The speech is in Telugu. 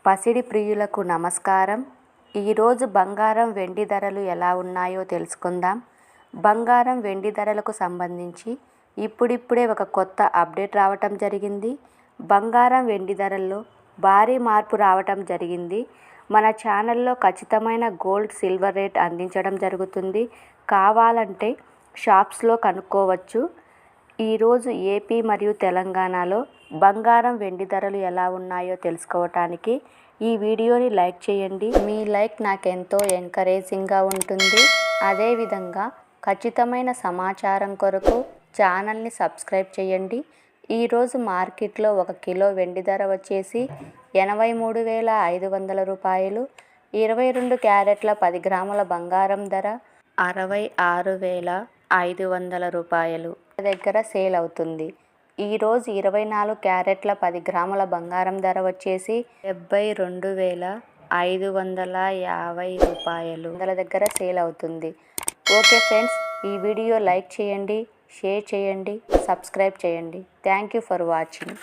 పసిడి ప్రియులకు నమస్కారం. ఈరోజు బంగారం వెండి ధరలు ఎలా ఉన్నాయో తెలుసుకుందాం. బంగారం వెండి ధరలకు సంబంధించి ఇప్పుడిప్పుడే ఒక కొత్త అప్డేట్ రావటం జరిగింది. బంగారం వెండి ధరల్లో భారీ మార్పు రావటం జరిగింది. మన ఛానల్లో ఖచ్చితమైన గోల్డ్ సిల్వర్ రేట్ అందించడం జరుగుతుంది. కావాలంటే షాప్స్లో కనుక్కోవచ్చు. ఈరోజు ఏపీ మరియు తెలంగాణలో బంగారం వెండి ధరలు ఎలా ఉన్నాయో తెలుసుకోవటానికి ఈ వీడియోని లైక్ చేయండి. మీ లైక్ నాకెంతో ఎంకరేజింగ్గా ఉంటుంది. అదేవిధంగా ఖచ్చితమైన సమాచారం కొరకు ఛానల్ని సబ్స్క్రైబ్ చేయండి. ఈరోజు మార్కెట్లో 1 కిలో వెండి ధర వచ్చేసి 83,500 రూపాయలు. 22 క్యారెట్ల 10 గ్రాముల బంగారం ధర 66,500 రూపాయలు దగ్గర సేల్ అవుతుంది. ఈరోజు 24 క్యారెట్ల 10 గ్రాముల బంగారం ధర వచ్చేసి 72,550 రూపాయలు దగ్గర సేల్ అవుతుంది. ఓకే ఫ్రెండ్స్, ఈ వీడియో లైక్ చేయండి, షేర్ చేయండి, సబ్స్క్రైబ్ చేయండి. Thank you for watching.